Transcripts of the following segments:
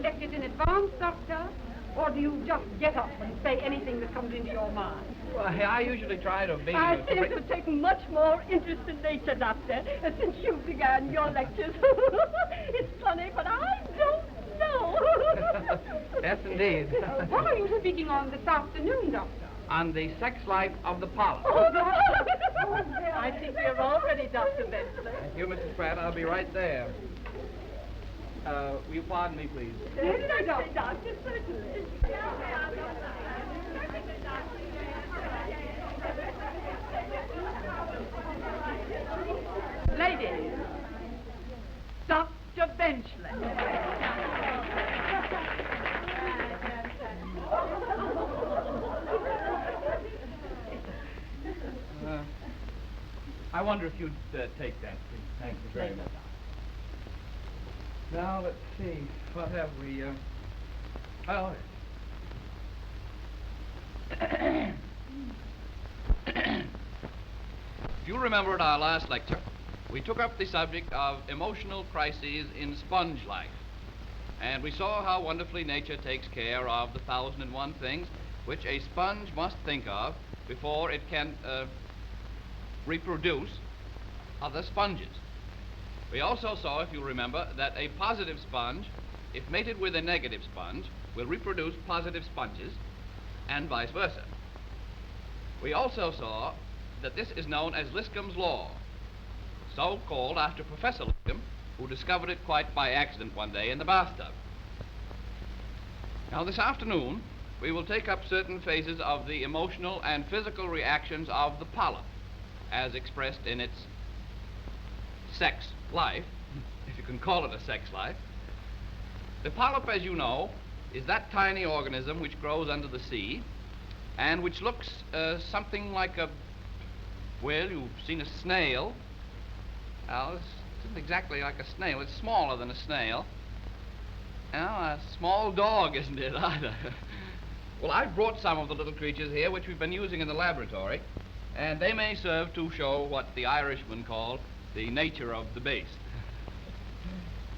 lectures in advance, Doctor? Or do you just get up and say anything that comes into your mind? Well, I usually try to be... I seem to have taken much more interest in nature, Doctor, since you began your lectures. It's funny, but I don't know. Yes, indeed. What are you speaking on this afternoon, Doctor? On the sex life of the polyp. I think we're all ready, Dr. Bentley. Thank you, Mrs. Pratt. I'll be right there. Will you pardon me, please? Yes, Doctor, certainly. Ladies, Dr. Benchley. I wonder if you'd take that, please. Thank you very much. Now, let's see. What have we, oh, If you remember at our last lecture, we took up the subject of emotional crises in sponge life. And we saw how wonderfully nature takes care of the 1,001 things which a sponge must think of before it can reproduce other sponges. We also saw, if you remember, that a positive sponge, if mated with a negative sponge, will reproduce positive sponges, and vice versa. We also saw that this is known as Liscombe's law, so called after Professor Liscombe, who discovered it quite by accident one day in the bathtub. Now, this afternoon, we will take up certain phases of the emotional and physical reactions of the polyp, as expressed in its sex life, if you can call it a sex life. The polyp, as you know, is that tiny organism which grows under the sea and which looks something like a, well, you've seen a snail. Well, it isn't exactly like a snail. It's smaller than a snail. Now, a small dog, isn't it, either? Well, I've brought some of the little creatures here which we've been using in the laboratory, and they may serve to show what the Irishmen call the nature of the beast.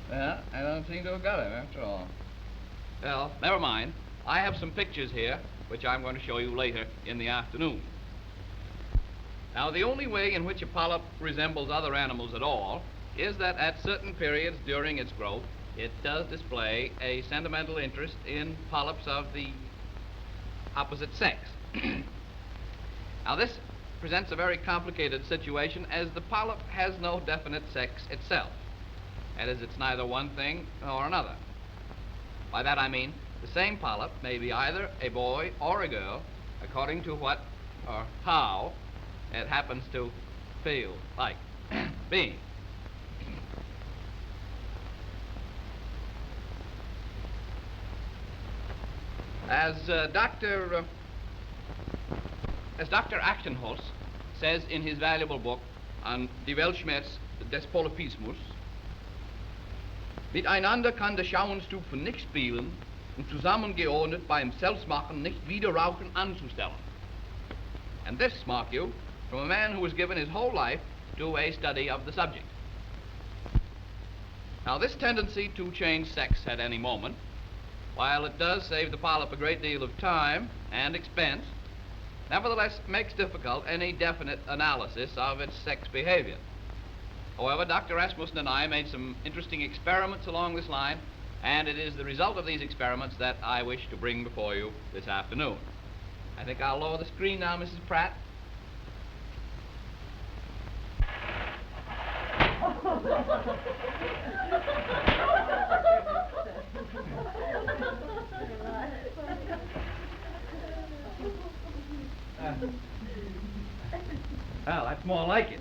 Well, I don't seem to have got him after all. Well, never mind. I have some pictures here which I'm going to show you later in the afternoon. Now, the only way in which a polyp resembles other animals at all is that at certain periods during its growth, it does display a sentimental interest in polyps of the opposite sex. Now, this presents a very complicated situation, as the polyp has no definite sex itself. That is, it's neither one thing nor another. By that I mean the same polyp may be either a boy or a girl, according to what or how it happens to feel like being. As Dr. Achtenholz says in his valuable book on Die Weltschmerz des Polypismus, miteinander kann der Schauenstupfen nicht spielen und zusammengeordnet beim Selbstmachen nicht wieder Rauchen anzustellen. And this, mark you, from a man who has given his whole life to a study of the subject. Now, this tendency to change sex at any moment, while it does save the polyp a great deal of time and expense, nevertheless makes difficult any definite analysis of its sex behavior. However, Dr. Rasmussen and I made some interesting experiments along this line, and it is the result of these experiments that I wish to bring before you this afternoon. I think I'll lower the screen now, Mrs. Pratt. Well, that's more like it.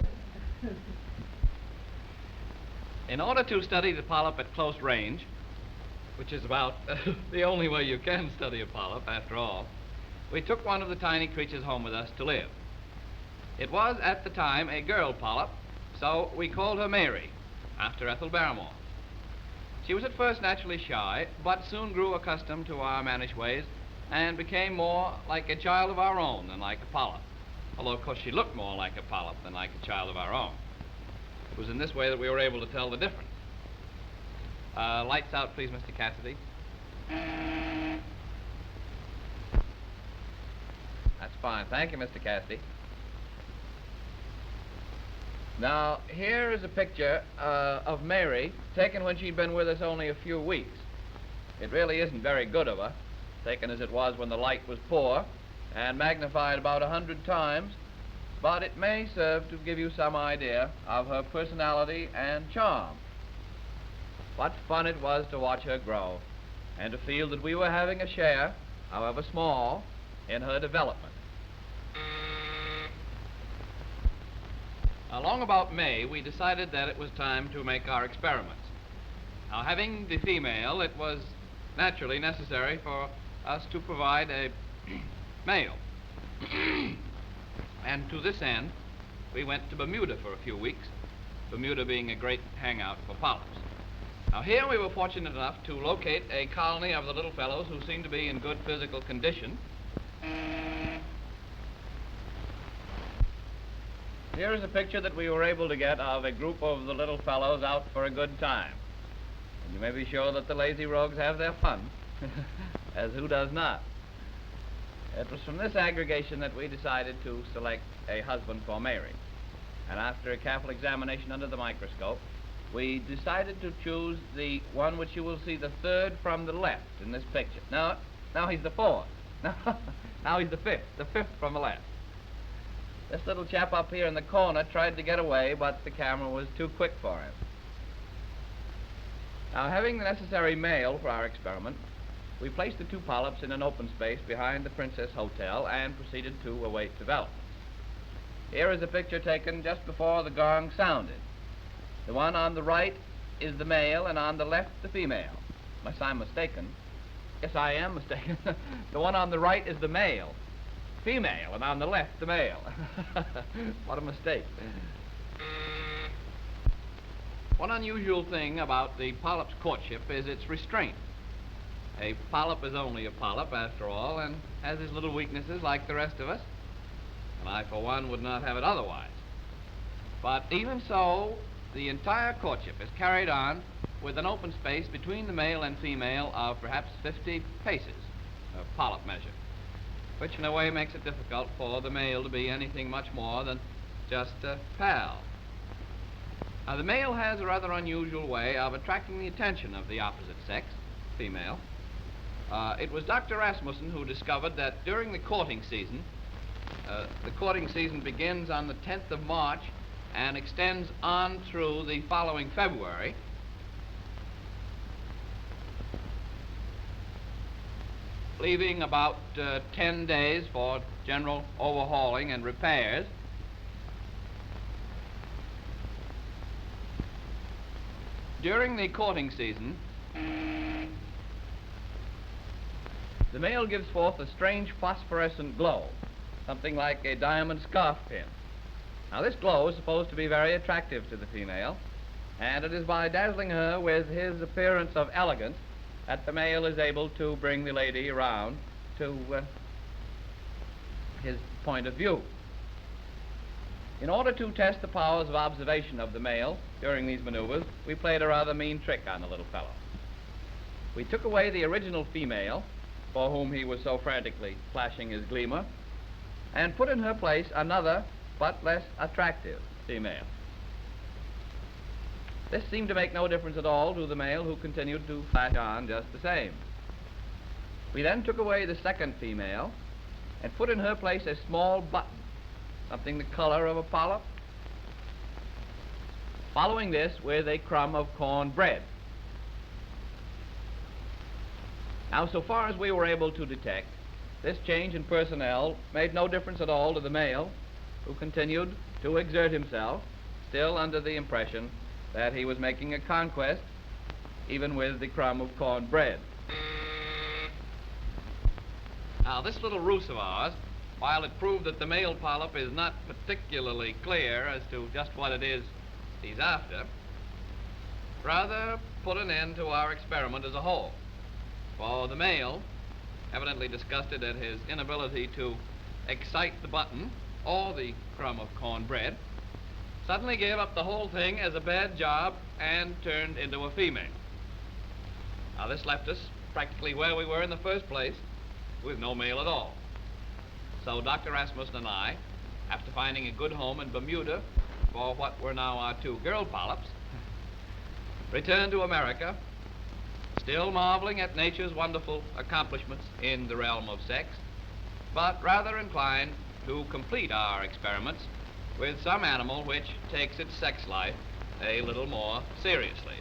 In order to study the polyp at close range, which is about the only way you can study a polyp, after all, we took one of the tiny creatures home with us to live. It was, at the time, a girl polyp, so we called her Mary, after Ethel Barrymore. She was at first naturally shy, but soon grew accustomed to our mannish ways and became more like a child of our own than like a polyp. Although, of course, she looked more like a polyp than like a child of our own. It was in this way that we were able to tell the difference. Lights out, please, Mr. Cassidy. That's fine. Thank you, Mr. Cassidy. Now, here is a picture of Mary taken when she'd been with us only a few weeks. It really isn't very good of her, taken as it was when the light was poor and magnified about 100 times, but it may serve to give you some idea of her personality and charm. What fun it was to watch her grow and to feel that we were having a share, however small, in her development. Along about May, we decided that it was time to make our experiments. Now, having the female, it was naturally necessary for us to provide a male. And to this end, we went to Bermuda for a few weeks, Bermuda being a great hangout for polyps. Now, here we were fortunate enough to locate a colony of the little fellows who seemed to be in good physical condition. Here is a picture that we were able to get of a group of the little fellows out for a good time. And you may be sure that the lazy rogues have their fun, as who does not. It was from this aggregation that we decided to select a husband for Mary. And after a careful examination under the microscope, we decided to choose the one which you will see the third from the left in this picture. Now he's the fourth. Now he's the fifth from the left. This little chap up here in the corner tried to get away, but the camera was too quick for him. Now, having the necessary male for our experiment, we placed the two polyps in an open space behind the Princess Hotel and proceeded to await developments. Here is a picture taken just before the gong sounded. The one on the right is the male, and on the left the female. Unless I'm mistaken. Yes, I am mistaken. The one on the right is the male, female, and on the left the male. What a mistake. One unusual thing about the polyp's courtship is its restraint. A polyp is only a polyp, after all, and has his little weaknesses like the rest of us. And I, for one, would not have it otherwise. But even so, the entire courtship is carried on with an open space between the male and female of perhaps 50 paces of polyp measure, which in a way makes it difficult for the male to be anything much more than just a pal. Now, the male has a rather unusual way of attracting the attention of the opposite sex, female. It was Dr. Rasmussen who discovered that during the courting season begins on the 10th of March and extends on through the following February. Leaving about 10 days for general overhauling and repairs. During the courting season, the male gives forth a strange phosphorescent glow, something like a diamond scarf pin. Now, this glow is supposed to be very attractive to the female, and it is by dazzling her with his appearance of elegance that the male is able to bring the lady around to his point of view. In order to test the powers of observation of the male during these maneuvers, we played a rather mean trick on the little fellow. We took away the original female, for whom he was so frantically flashing his gleamer, and put in her place another, but less attractive female. This seemed to make no difference at all to the male, who continued to flash on just the same. We then took away the second female and put in her place a small button, something the color of a polyp, following this with a crumb of corn bread. Now, so far as we were able to detect, this change in personnel made no difference at all to the male, who continued to exert himself, still under the impression that he was making a conquest, even with the crumb of corn bread. Now, this little ruse of ours, while it proved that the male polyp is not particularly clear as to just what it is he's after, rather put an end to our experiment as a whole. For the male, evidently disgusted at his inability to excite the button or the crumb of corn bread, suddenly gave up the whole thing as a bad job and turned into a female. Now, this left us practically where we were in the first place, with no male at all. So Dr. Rasmussen and I, after finding a good home in Bermuda for what were now our 2 girl polyps, returned to America, still marveling at nature's wonderful accomplishments in the realm of sex, but rather inclined to complete our experiments with some animal which takes its sex life a little more seriously.